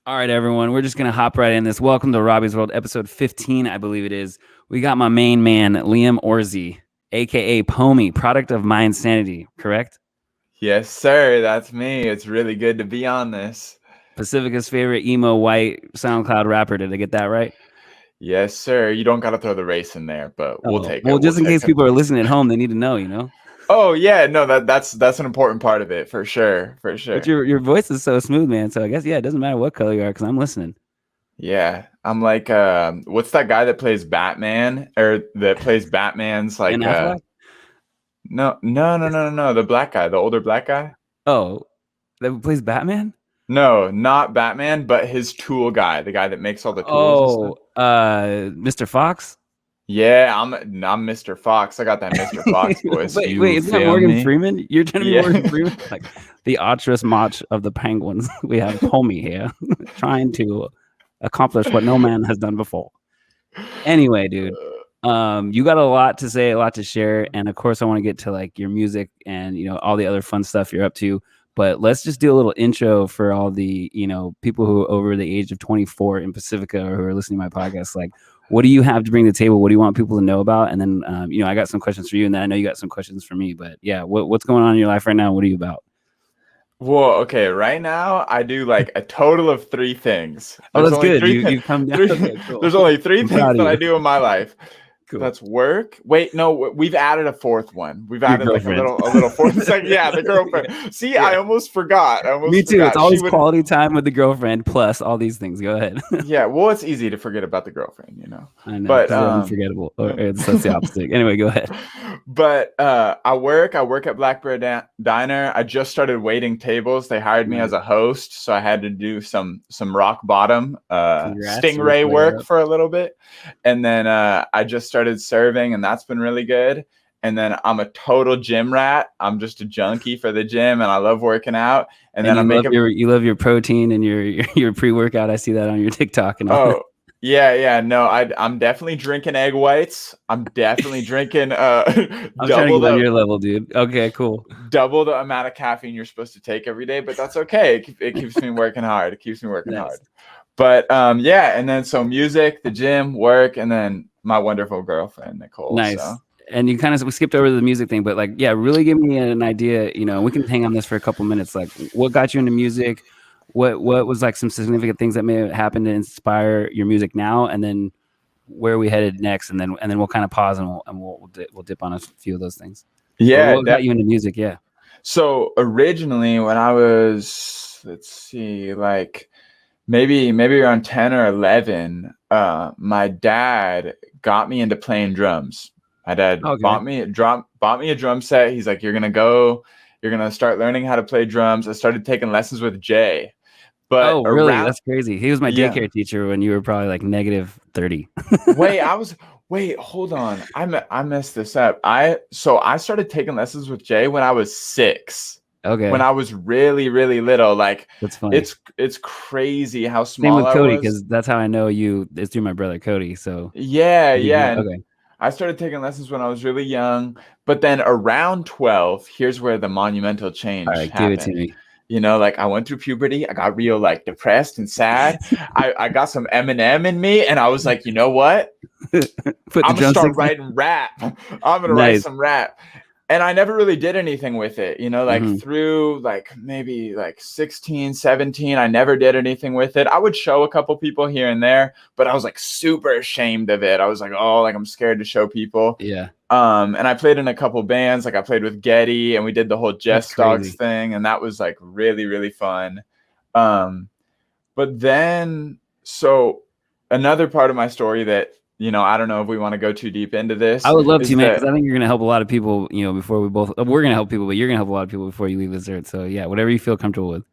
All right, everyone. We're just going to hop right in this. Welcome to Robby's World, episode 15, I believe it is. We got my main man, Liam Orsi, a.k.a. POMI, product of my insanity, correct? Yes, sir. That's me. It's really good to be on this. Pacifica's favorite emo white SoundCloud rapper. Did I get that right? Yes, sir. You don't got to throw the race in there, but we'll Oh, take well, it. We'll just in take case it. people are listening at home, they need to know. Oh yeah, no, that's an important part of it for sure, for But sure. your voice is so smooth, man. So I guess, yeah, it doesn't matter what color you are because I'm listening. Yeah, I'm like, what's that guy that plays Batman or that plays Batman's Ben like, Affleck? no, the black guy, the older black guy. Oh, that plays Batman? No, not Batman, but his tool guy, the guy that makes all the tools and stuff. Oh, Mr. Fox? Yeah, I'm Mr. Fox. I got that Mr. Fox voice. Wait, You isn't that feel Morgan me? Freeman? You're trying to be Yeah. Morgan Freeman? Like the Atras Mach of the Penguins. We have POMI here trying to accomplish what no man has done before. Anyway, dude, you got a lot to say, a lot to share, and of course, I want to get to like your music and all the other fun stuff you're up to. But let's just do a little intro for all the people who are over the age of 24 in Pacifica or who are listening to my podcast. Like, what do you have to bring to the table? What do you want people to know about? And then I got some questions for you, and then I know you got some questions for me. But yeah, what's going on in your life right now? What are you about? Well, okay, right now I do like a total of 3 things. Oh, There's that's only good. three, You come down. three Okay, cool. there's only three I'm things proud of that I you. do in my life. Cool. That's work. Wait, no, we've added a fourth one. We've Your added like a girlfriend. little fourth. It's like, yeah, the girlfriend. See, Yeah. I almost forgot. Me too. It's She always would. quality time with the girlfriend plus all these things. Go ahead. Yeah, well, it's easy to forget about the girlfriend, I know But because they're unforgettable, or that's the opposite. Anyway, go ahead. But I work at Blackbird Diner. I just started waiting tables. They hired me Nice. as a host, so I had to do some rock bottom Congrats, stingray way work up. for a little bit, and then I just started serving, and that's been really good. And then I'm a total gym rat. I'm just a junkie for the gym, and I love working out. And then you love your protein and your pre-workout. I see that on your TikTok and all. Oh, yeah. No, I'm definitely drinking egg whites. I'm definitely drinking I'm trying to get on your level, dude. Okay, cool. double the amount of caffeine you're supposed to take every day, but that's okay. It keeps me working hard. It keeps me working hard. But yeah, and then so music, the gym, work, and then my wonderful girlfriend, Nicole. Nice. So. And you kind of we skipped over the music thing, but like, yeah, really give me an idea. We can hang on this for a couple minutes. Like, what got you into music? What was like some significant things that may have happened to inspire your music now, and then where are we headed next, and then we'll kind of pause and we'll dip on a few of those things. Yeah, what got you into music? Yeah. So originally, when I was, let's see, like maybe around 10 or 11, my dad got me into playing drums. My dad bought me a drum set. He's like, you're gonna start learning how to play drums. I started taking lessons with Jay. But really? That's crazy. He was my daycare teacher when you were probably like -30. Wait, hold on. I messed this up. I started taking lessons with Jay when I was 6. Okay. When I was really, really little. Like, that's funny. It's crazy how small Same with Cody, because that's how I know you. It's through my brother Cody. So yeah. Okay. I started taking lessons when I was really young, but then around 12, here's where the monumental change happened. Give it to me. Like I went through puberty. I got real like depressed and sad. I got some Eminem in me, and I was like, you know what? I'm gonna start writing rap. I'm gonna write some rap. And I never really did anything with it, through like maybe like 16, 17, I never did anything with it. I would show a couple people here and there, but I was like super ashamed of it. I was like, oh, like I'm scared to show people. Yeah. And I played in a couple bands, like I played with Getty and we did the whole Jess Dogs thing. And that was like really, really fun. But then, so another part of my story that, I don't know if we want to go too deep into this. I would love to, man, because I think you're going to help a lot of people, before we're going to help people, but you're going to help a lot of people before you leave this earth. So yeah, whatever you feel comfortable with.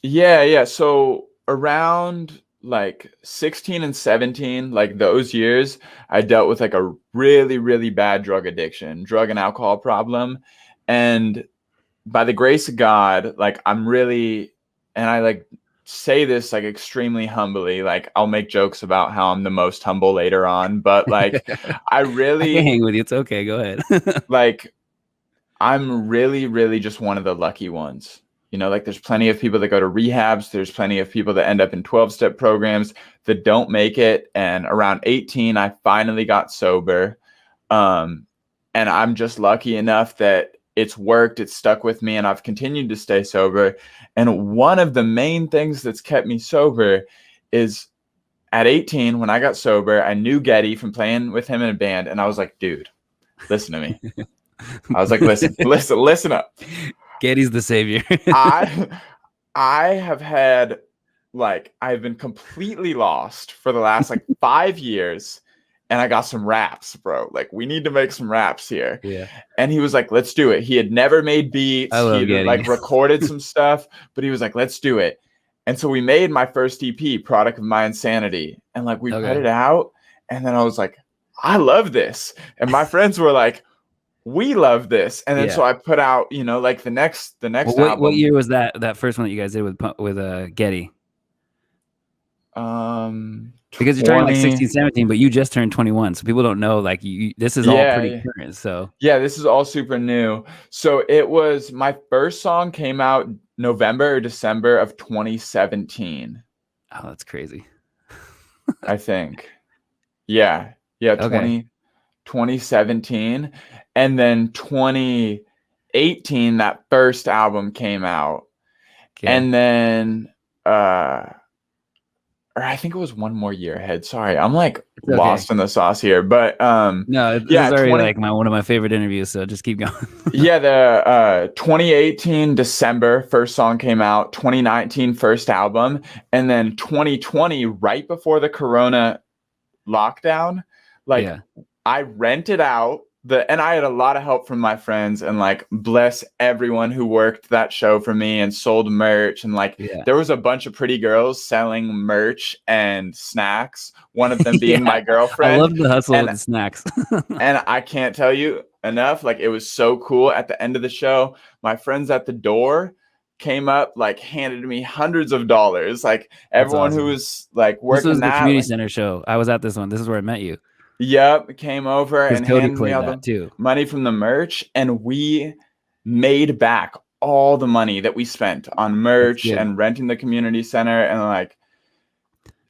Yeah. So around like 16 and 17, like those years, I dealt with like a really, really bad drug and alcohol problem. And by the grace of God, like and I like say this like extremely humbly, like I'll make jokes about how I'm the most humble later on, but like I can hang with you. It's okay. Go ahead. Like I'm really, really just one of the lucky ones. like there's plenty of people that go to rehabs. There's plenty of people that end up in 12-step programs that don't make it. And around 18, I finally got sober. And I'm just lucky enough that it's worked. It's stuck with me, and I've continued to stay sober. And one of the main things that's kept me sober is at 18, when I got sober, I knew Getty from playing with him in a band. And I was like, dude, listen to me. I was like, listen up. Getty's the savior. I have had, like, I've been completely lost for the last like 5 years, and I got some raps, bro. Like, we need to make some raps here. Yeah. And he was like, let's do it. He had never made beats. He had like recorded some stuff, but he was like, let's do it. And so we made my first EP, Product of My Insanity. And like, we put it out, and then I was like, I love this. And my friends were like, we love this. And then so I put out, like the next album. What year was that first one that you guys did with Getty? Because you're turning like 16, 17, but you just turned 21, so people don't know, like, this is all pretty current. So this is all super new. So it was, my first song came out November or December of 2017. Oh, that's crazy. I think. Yeah. 2017. And then 2018, that first album came out. Okay. And then or I think it was one more year ahead. Sorry, I'm like lost in the sauce here. But no, this is already like one of my favorite interviews. So just keep going. The 2018 December first song came out. 2019 first album, and then 2020 right before the Corona lockdown. I rented out and I had a lot of help from my friends, and like, bless everyone who worked that show for me and sold merch. And like, there was a bunch of pretty girls selling merch and snacks. One of them being my girlfriend. I love the hustle with the snacks. And I can't tell you enough. Like, it was so cool. At the end of the show, my friends at the door came up, like, handed me hundreds of dollars. Like, everyone who was like working. This was the community center show. I was at this one. This is where I met you. Yep, came over and handed me all the money from the merch, and we made back all the money that we spent on merch and renting the community center. And like,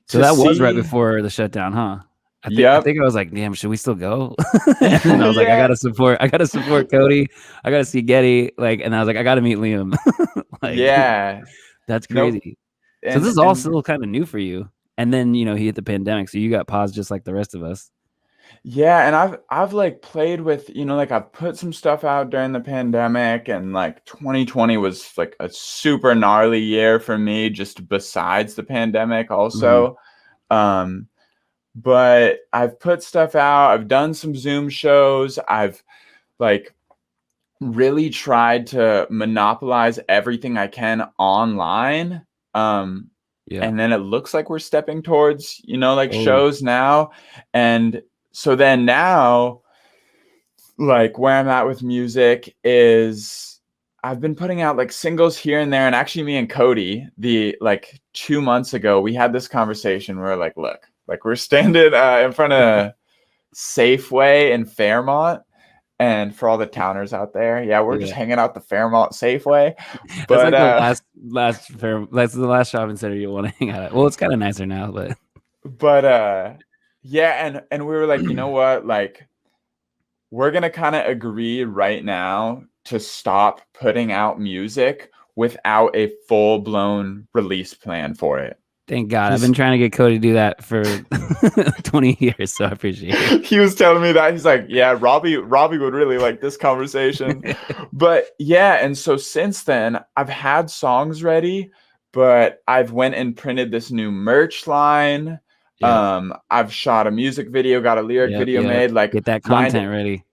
so that was right before the shutdown, huh? I think I was like, damn, should we still go? And then I was like, I gotta support Cody. I gotta see Getty. Like, and I was like, I gotta meet Liam. That's crazy. Nope. So this is all still kind of new for you. And then, he hit the pandemic, so you got paused just like the rest of us. Yeah, and I've like played with, like, I've put some stuff out during the pandemic, and like 2020 was like a super gnarly year for me, just besides the pandemic also. But I've put stuff out. I've done some Zoom shows. I've like really tried to monopolize everything I can online. And then it looks like we're stepping towards, shows now. And so then now, like, where I'm at with music is I've been putting out like singles here and there. And actually, me and Cody, 2 months ago, we had this conversation where like, look, like, we're standing in front of Safeway in Fairmont. And for all the towners out there, we're just hanging out the Fairmont Safeway. But that's like that's the last shopping center you want to hang out at. Well, it's kind of nicer now, but and we were like, you know what? Like, we're gonna kind of agree right now to stop putting out music without a full-blown release plan for it. Thank God. I've been trying to get Cody to do that for 20 years, so I appreciate it. He was telling me that. He's like, yeah, Robby would really like this conversation. But and so since then, I've had songs ready, but I've went and printed this new merch line. I've shot a music video, got a lyric video made, like, get that content ready,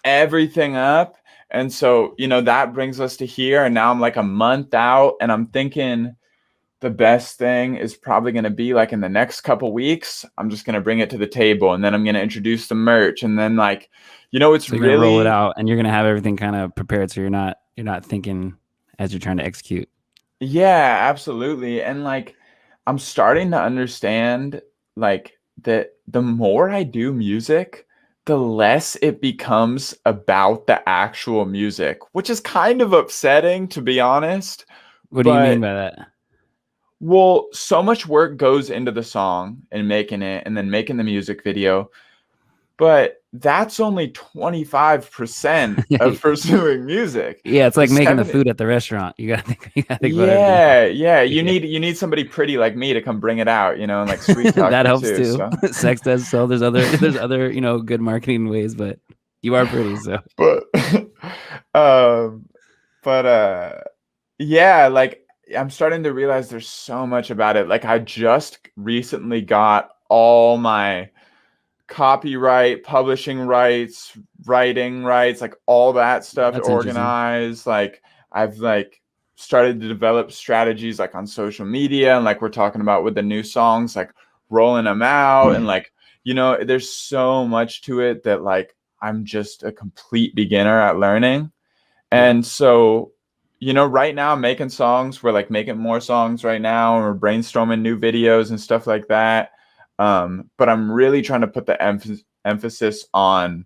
everything up. And so, that brings us to here. And now I'm like a month out, and I'm thinking the best thing is probably going to be like in the next couple weeks, I'm just going to bring it to the table, and then I'm going to introduce the merch. And then like, it's really roll it out, and you're going to have everything kind of prepared. So you're not thinking as you're trying to execute. Yeah, absolutely. And like, I'm starting to understand like that the more I do music, the less it becomes about the actual music, which is kind of upsetting, to be honest. What do you mean by that? Well, so much work goes into the song and making it and then making the music video. But that's only 25% of pursuing music. Yeah, it's like making the food at the restaurant. You gotta think about everything. Yeah. You need somebody pretty like me to come bring it out, and like sweet talk. That helps too. So. Sex does so. There's other good marketing ways, but you are pretty, so. Yeah, like I'm starting to realize there's so much about it. Like I just recently got all my copyright, publishing rights, writing rights, like all that stuff organized. Like I've like started to develop strategies like on social media, and like we're talking about with the new songs, like rolling them out. And like, there's so much to it that like I'm just a complete beginner at learning. And so, right now I'm making songs. We're like making more songs right now, and we're brainstorming new videos and stuff like that. But I'm really trying to put the emphasis on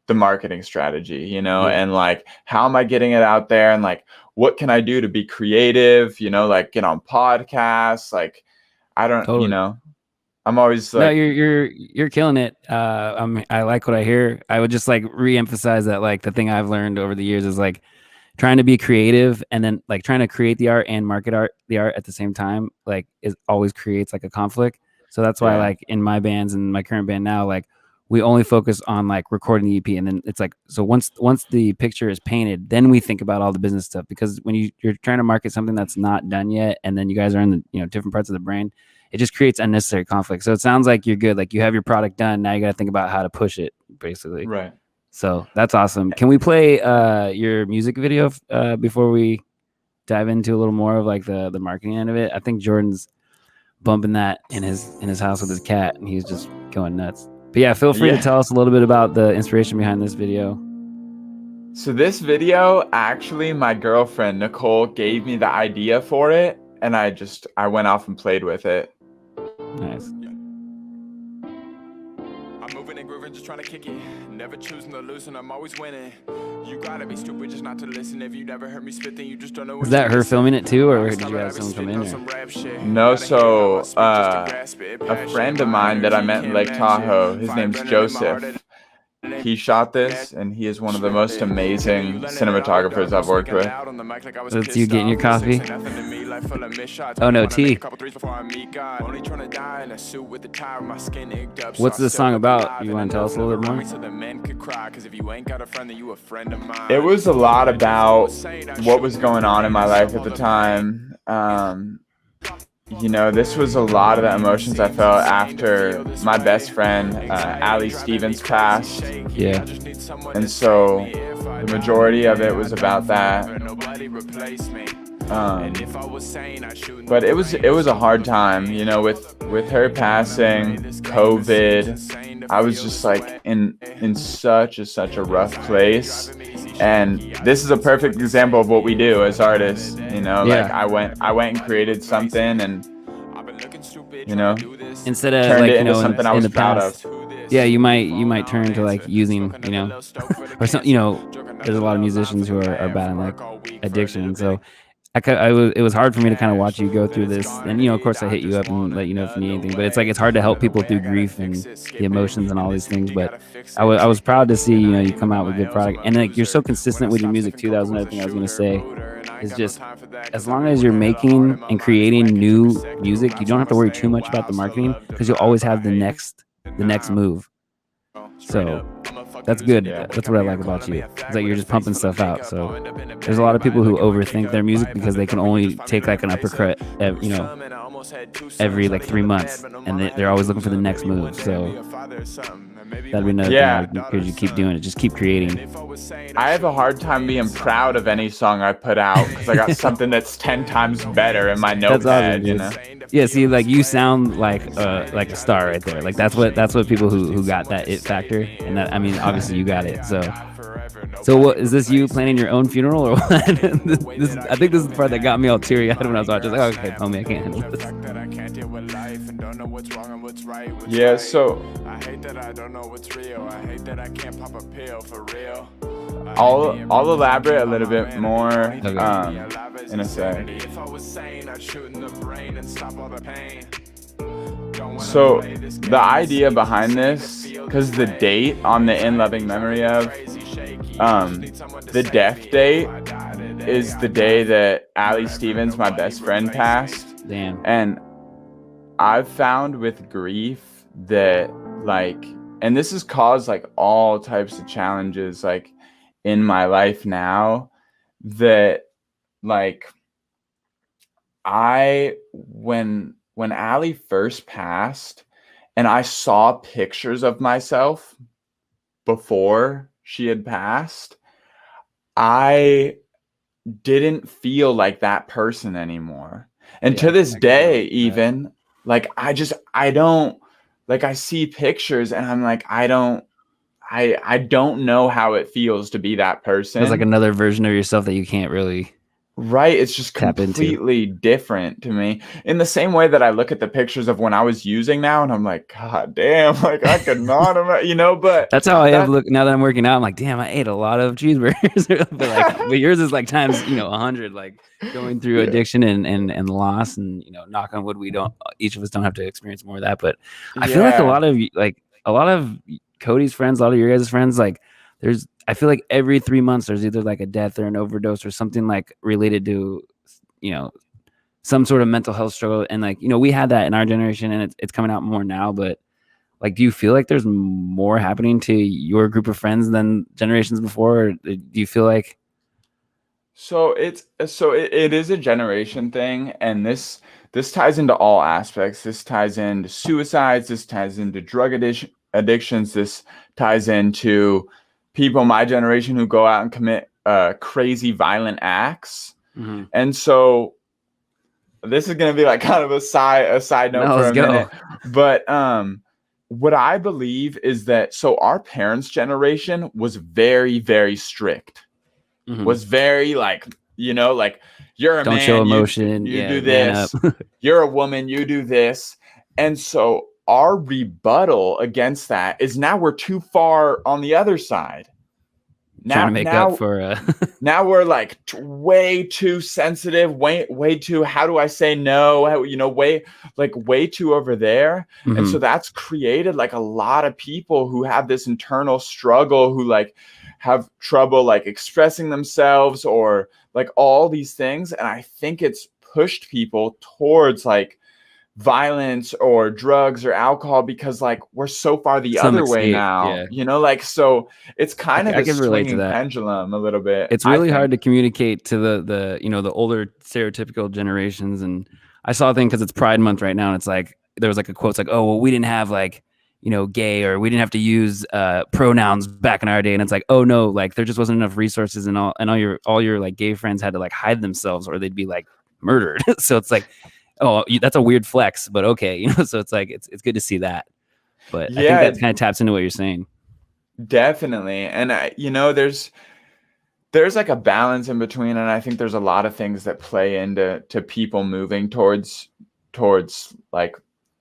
the marketing strategy, and like, how am I getting it out there? And like, what can I do to be creative? Like get on podcasts. Like, I don't, totally. I'm always like, no, you're killing it. I like what I hear. I would just like reemphasize that like the thing I've learned over the years is like trying to be creative and then like trying to create the art and market the art at the same time, like it always creates like a conflict. So that's why like in my bands and my current band now, like we only focus on like recording the EP, and then it's like, so once the picture is painted, then we think about all the business stuff, because when you're trying to market something that's not done yet, and then you guys are in the different parts of the brain, it just creates unnecessary conflict. So it sounds like you're good. Like you have your product done. Now you got to think about how to push it, basically. Right. So that's awesome. Can we play your music video before we dive into a little more of like the marketing end of it? I think Jordan's bumping that in his house with his cat, and he's just going nuts. But yeah, feel free to tell us a little bit about the inspiration behind this video. So this video, actually, my girlfriend Nicole gave me the idea for it, and I went off and played with it. Nice. I'm moving and grooving, just trying to kick it. Never choosing to lose, and I'm always winning. You gotta be stupid just not to listen. If you never heard me spit, then you just don't know. Is that her filming it too, or did you have someone come in there? No, so a friend of mine that I met in Lake Tahoe, his name's Joseph. He shot this, and he is one of the most amazing cinematographers I've worked with. That's you getting your coffee? Oh no, tea. What's this song about? You want to tell us a little bit more? It was a lot about what was going on in my life at the time. This was a lot of the emotions I felt after my best friend, Allie Stevens, passed. Yeah. And so the majority of it was about that. But it was a hard time, with her passing, COVID. I was just like in such a rough place. And this is a perfect example of what we do as artists, like I went and created something, and instead of turned like, it into something I was proud of. Yeah, you might turn to like using, or some, there's a lot of musicians who are battling like addiction, and so it was hard for me to kind of watch you go through this, and of course I hit you up and let you know if you need anything, but it's like it's hard to help people through grief and the emotions and all these things. But I was proud to see you come out with good product, and like you're so consistent with your music too. That was another thing I was gonna say. Is just as long as you're making and creating new music, you don't have to worry too much about the marketing, because you'll always have the next move. So that's good. That's what I like about you. It's like you're just pumping stuff out. So there's a lot of people who overthink their music because they can only take like an uppercut, every like 3 months, and they're always looking for the next move. So that'd be another thing, because you keep doing it, just keep creating. I have a hard time being proud of any song I put out, because I got something that's 10 times better in my notepad. Yeah, see, like you sound like a star right there. Like that's what people who got that it factor, and that, I mean, obviously you got it. So what is this, you planning your own funeral or what? I think this is the part that got me all teary-eyed when I was watching. Like, okay, POMI, I can't handle this. Yeah, so I hate that I don't know what's real. I hate that I can't pop a pill for real. I'll elaborate a little bit more in a sec. So the idea behind this, because the date on the In Loving Memory of, the death date is the day that Allie Stevens, my best friend, passed. Damn. And I've found with grief that, like, and this has caused like all types of challenges like in my life now, that like when Allie first passed and I saw pictures of myself before she had passed, I didn't feel like that person anymore. And to this day, even like, I don't, like, I see pictures and I'm like, I don't know how it feels to be that person. It's like another version of yourself that you can't really. Right. It's just completely different to me, in the same way that I look at the pictures of when I was using now and I'm like, God damn, like I could not, but that's how I have look now that I'm working out. I'm like, damn, I ate a lot of cheeseburgers. but yours is like times, 100, like going through addiction and loss, and, knock on wood, each of us don't have to experience more of that. But I feel like a lot of Cody's friends, a lot of your guys' friends, like I feel like every 3 months there's either like a death or an overdose or something like related to, some sort of mental health struggle. And like, we had that in our generation and it's coming out more now, but like, do you feel like there's more happening to your group of friends than generations before? Or do you feel like? So it is a generation thing. And this ties into all aspects. This ties into suicides. This ties into drug addictions. This ties into people my generation who go out and commit crazy violent acts. Mm-hmm. And so this is going to be like kind of a side note for a minute. But what I believe is that, so our parents' generation was very, very strict. Mm-hmm. Was very like, like, you're a man, don't show emotion, you do this. You're a woman, you do this. And so our rebuttal against that is now we're too far on the other side. Trying to make up for now we're like way too sensitive, way too, how do I say no? Way too over there. Mm-hmm. And so that's created like a lot of people who have this internal struggle, who like have trouble like expressing themselves or like all these things. And I think it's pushed people towards like violence or drugs or alcohol, because like we're so far the other way now, like, so it's kind of a swinging pendulum a little bit. It's really hard to communicate to the the older stereotypical generations. And I saw a thing, because it's Pride Month right now, and it's like there was like a quote, it's like, oh well, we didn't have like gay, or we didn't have to use pronouns back in our day. And it's like, oh no, like there just wasn't enough resources, and all your like gay friends had to like hide themselves or they'd be like murdered. So it's like, oh, that's a weird flex, but okay, so it's like it's good to see that. But I think that kind of taps into what you're saying. Definitely. And there's like a balance in between, and I think there's a lot of things that play into people moving towards like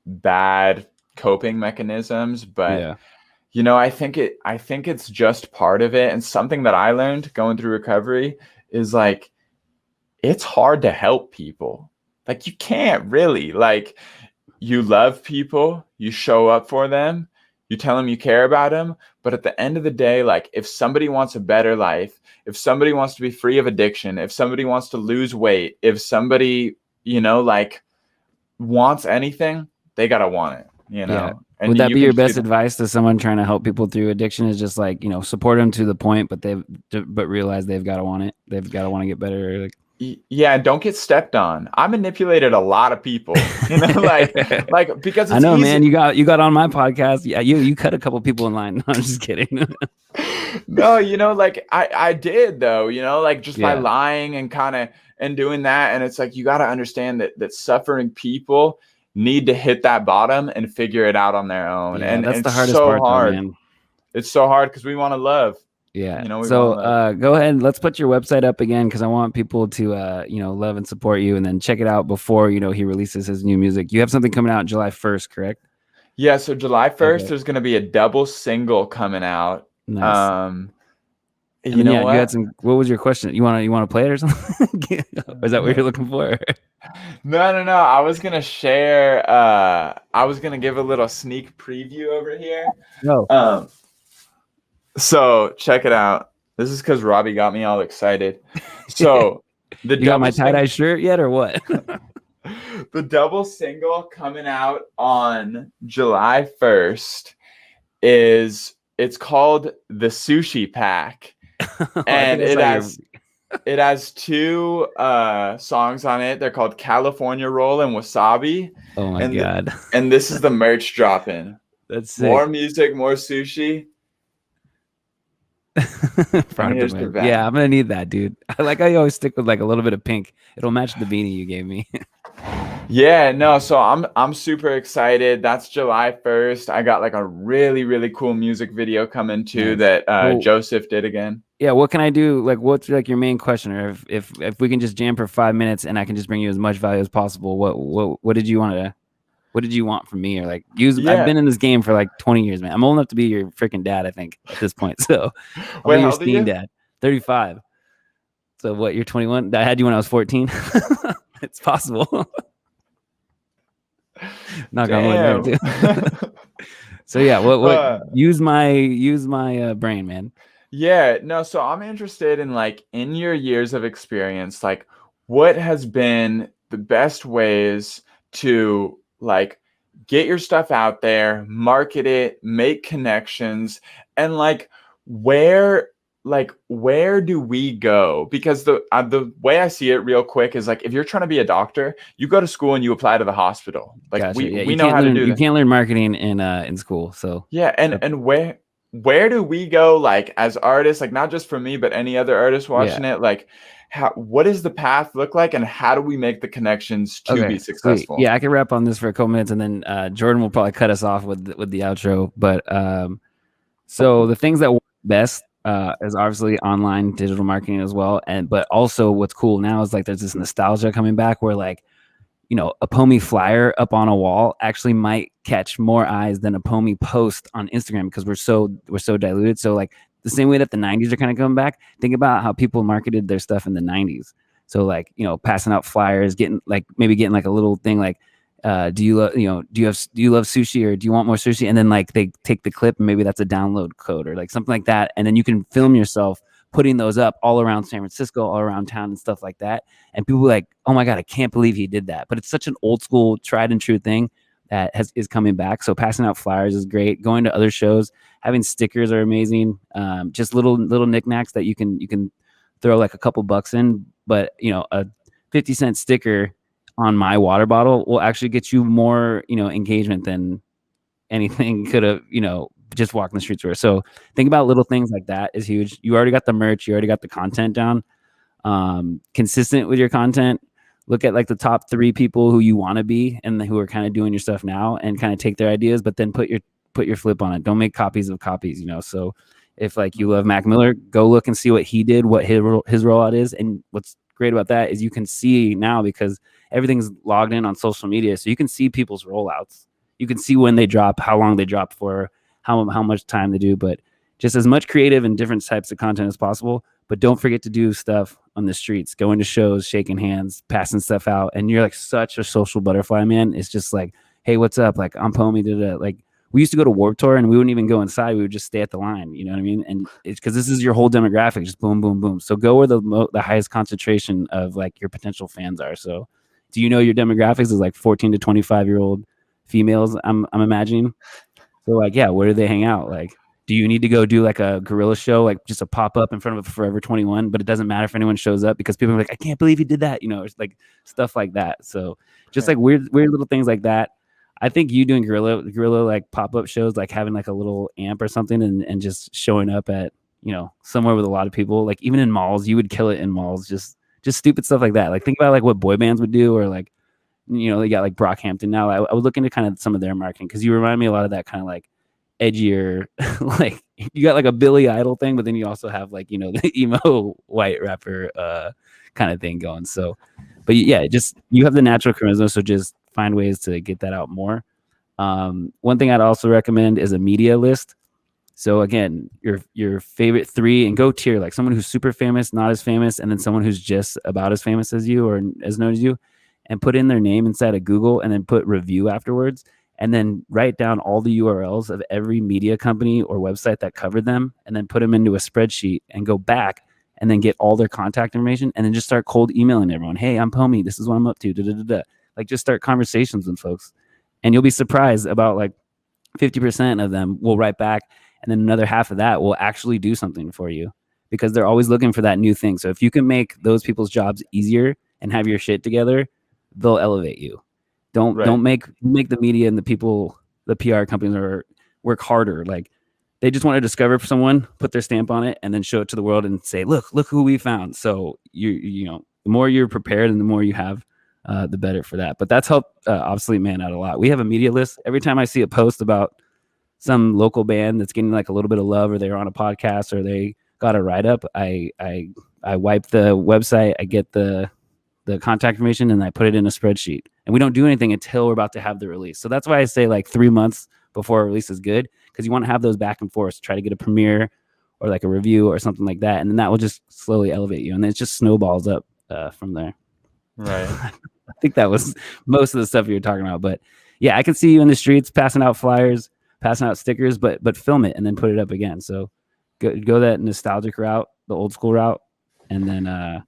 bad coping mechanisms. But I think it's just part of it. And something that I learned going through recovery is like, it's hard to help people. Like, you can't really, like, you love people, you show up for them, you tell them you care about them. But at the end of the day, like, if somebody wants a better life, if somebody wants to be free of addiction, if somebody wants to lose weight, if somebody, like, wants anything, they got to want it, Yeah. And would that be your best advice to someone trying to help people through addiction? Is just like, support them to the point, but realize they've got to want it. They've got to want to get better. Like, yeah, don't get stepped on. I manipulated a lot of people, like because it's I know, easy. Man, you got on my podcast. Yeah, you cut a couple people in line. No, I'm just kidding. No, like I did though, like just by lying and doing that. And it's like, you got to understand that suffering people need to hit that bottom and figure it out on their own. Yeah, and that's it's the hardest so part, hard. Though, man. It's so hard because we want to love. Yeah. So go ahead. Let's put your website up again, because I want people to love and support you, and then check it out before he releases his new music. You have something coming out July 1st, correct? Yeah. So July 1st, there's going to be a double single coming out. Nice. You know what? You had some. What was your question? You want to play it or something? Or is that what you're looking for? No. I was gonna share. I was gonna give a little sneak preview over here. No. So check it out. This is because Robby got me all excited. So you got my tie-dye shirt yet, or what? The double single coming out on July 1st it's called The Sushi Pack. And it has 2 songs on it. They're called California Roll and Wasabi. Oh my God. And this is the merch dropping. That's sick. More music, more sushi. Yeah, I'm gonna need that, dude. I like how you always stick with like a little bit of pink. It'll match the beanie you gave me. Yeah, no, so I'm super excited. That's July 1st. I got like a really cool music video coming too that Joseph did again. Yeah, what can I do? Like, what's like your main question? Or if we can just jam for 5 minutes and I can just bring you as much value as possible, what did you want to? What did you want from me? Or like, I've been in this game for like 20 years, man. I'm old enough to be your freaking dad, I think, at this point. So, wait, how old are you? Dad, 35. So what? You're 21. I had you when I was 14. It's possible. Knock on wood there too. So yeah, what? Use my brain, man. Yeah, no. So I'm interested in like in your years of experience, like what has been the best ways to like get your stuff out there, market it, make connections, and like where do we go? Because the way I see it real quick is like if you're trying to be a doctor, you go to school and you apply to the hospital. Like gotcha. we know how to do that. You can't learn marketing in school. So yeah, and where do we go like as artists, like not just for me but any other artist watching it, like what does the path look like and how do we make the connections to be successful? Sweet. Yeah, I can wrap on this for a couple minutes and then Jordan will probably cut us off with the outro. But so the things that work best is obviously online digital marketing as well. But also what's cool now is like there's this nostalgia coming back where like, you know, a POMI flyer up on a wall actually might catch more eyes than a POMI post on Instagram because we're so diluted. So like the same way that the 90s are kind of coming back, think about how people marketed their stuff in the 90s. So like, you know, passing out flyers, getting like a little thing like, do you love sushi or do you want more sushi? And then like they take the clip and maybe that's a download code or like something like that. And then you can film yourself putting those up all around San Francisco, all around town and stuff like that. And people are like, oh my God, I can't believe he did that. But it's such an old school tried and true thing that is coming back. So passing out flyers is great. Going to other shows, having stickers are amazing. Just little knickknacks that you can throw like a couple bucks in. But you know, a 50-cent sticker on my water bottle will actually get you more, you know, engagement than anything could have, you know, just walking the streets were. So think about little things like that is huge. You already got the merch, you already got the content down. Consistent with your content. Look at like the top 3 people who you want to be and who are kind of doing your stuff now and kind of take their ideas, but then put your flip on it. Don't make copies of copies, you know. So if like you love Mac Miller, go look and see what he did, what his rollout is. And what's great about that is you can see now because everything's logged in on social media. So you can see people's rollouts. You can see when they drop, how long they drop for, how much time they do, but just as much creative and different types of content as possible. But don't forget to do stuff on the streets, going to shows, shaking hands, passing stuff out. And you're like such a social butterfly, man. It's just like, hey, what's up? Like I'm POMI. Like we used to go to Warped Tour and we wouldn't even go inside. We would just stay at the line. You know what I mean? And it's because this is your whole demographic, just boom, boom, boom. So go where the highest concentration of like your potential fans are. So do you know your demographics is like 14 to 25-year-old females? I'm imagining. So like, yeah, where do they hang out? Like, do you need to go do like a guerrilla show, like just a pop up in front of a Forever 21? But it doesn't matter if anyone shows up because people are like, I can't believe he did that. You know, it's like stuff like that. So just like weird little things like that. I think you doing guerrilla like pop up shows, like having like a little amp or something and just showing up at, you know, somewhere with a lot of people, like even in malls, you would kill it in malls. Just stupid stuff like that. Like think about like what boy bands would do, or like, you know, they got like Brockhampton now. I would look into kind of some of their marketing because you remind me a lot of that kind of like edgier, like you got like a Billy Idol thing, but then you also have like, you know, the emo white rapper kind of thing going. So, but yeah, just you have the natural charisma, so just find ways to get that out more. One thing I'd also recommend is a media list. So again, your favorite 3 and go tier, like someone who's super famous, not as famous, and then someone who's just about as famous as you or as known as you, and put in their name inside of Google and then put review afterwards. And then write down all the URLs of every media company or website that covered them, and then put them into a spreadsheet and go back and then get all their contact information and then just start cold emailing everyone. Hey, I'm POMI. This is what I'm up to. Da, da, da, da. Like just start conversations with folks. And you'll be surprised about like 50% of them will write back. And then another half of that will actually do something for you because they're always looking for that new thing. So if you can make those people's jobs easier and have your shit together, they'll elevate you. Don't make the media and the people, the PR companies are work harder. Like they just want to discover someone, put their stamp on it, and then show it to the world and say, look who we found. So you know, the more you're prepared and the more you have, the better for that. But that's helped Obsolete Man out a lot. We have a media list. Every time I see a post about some local band that's getting like a little bit of love, or they're on a podcast, or they got a write up, I wipe the website, I get the contact information, and I put it in a spreadsheet. And we don't do anything until we're about to have the release. So that's why I say like 3 months before a release is good, because you want to have those back and forth, try to get a premiere or like a review or something like that, and then that will just slowly elevate you, and then it just snowballs up from there. Right. I think that was most of the stuff you were talking about. But yeah, I can see you in the streets passing out flyers, passing out stickers, but film it and then put it up again. So go that nostalgic route, the old school route, and then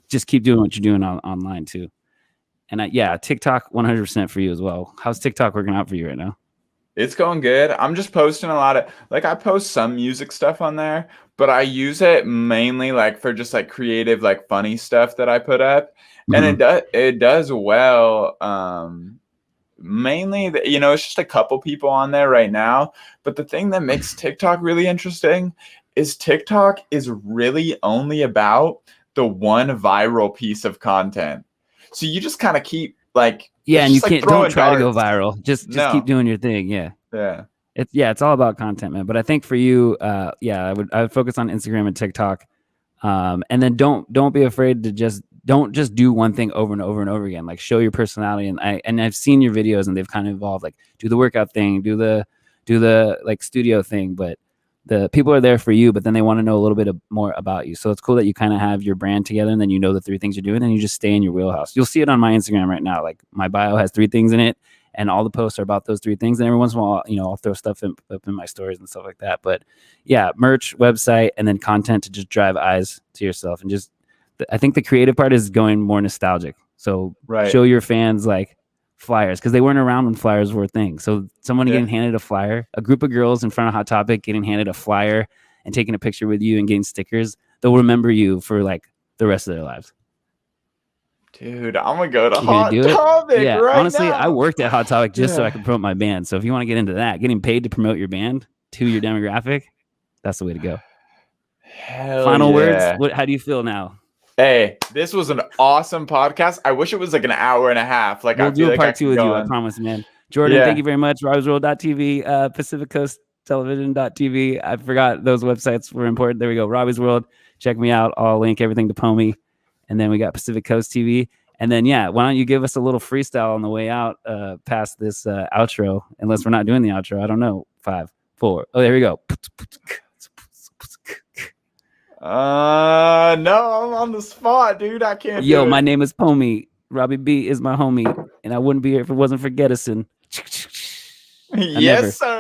just keep doing what you're doing online too. And yeah, TikTok 100% for you as well. How's TikTok working out for you right now? It's going good. I'm just posting a lot of, like, I post some music stuff on there, but I use it mainly like for just like creative, like funny stuff that I put up. And it does well. Mainly, you know, it's just a couple people on there right now. But the thing that makes TikTok really interesting is TikTok is really only about the one viral piece of content. So you just kind of keep like, yeah, and you like can't, don't try to go viral. Just keep doing your thing. Yeah. Yeah. It's all about content, man. But I think for you, I would focus on Instagram and TikTok. And then don't be afraid to don't just do one thing over and over and over again. Like show your personality. And I've seen your videos and they've kind of evolved. Like do the workout thing, do the like studio thing, but the people are there for you, but then they want to know a little bit more about you. So it's cool that you kind of have your brand together, and then you know the 3 things you're doing, and you just stay in your wheelhouse. You'll see it on my Instagram right now. Like my bio has 3 things in it, and all the posts are about those 3 things. And every once in a while, you know, I'll throw stuff up in my stories and stuff like that. But yeah, merch, website, and then content to just drive eyes to yourself. And just, I think the creative part is going more nostalgic. So show your fans like flyers, because they weren't around when flyers were a thing. So someone getting handed a flyer, a group of girls in front of Hot Topic getting handed a flyer and taking a picture with you and getting stickers, they'll remember you for like the rest of their lives. Dude, I'm gonna go to Hot Topic. Yeah, right honestly, now. I worked at Hot Topic just so I could promote my band. So if you want to get into that, getting paid to promote your band to your demographic, that's the way to go. Final words. How do you feel now? Hey, this was an awesome podcast. I wish it was like an hour and a half. Like we'll do a part 2 with you. I promise, man. Jordan, thank you very much. Robby'sWorld.tv, Pacific Coast Television.tv. I forgot those websites were important. There we go. Robbie's World. Check me out. I'll link everything to POMI. And then we got Pacific Coast TV. And then, yeah, why don't you give us a little freestyle on the way out past this outro? Unless we're not doing the outro. I don't know. 5, 4. Oh, there we go. No, I'm on the spot, dude. I can't. Yo, my name is POMI. Robbie B is my homie, and I wouldn't be here if it wasn't for Gettison. Yes, sir.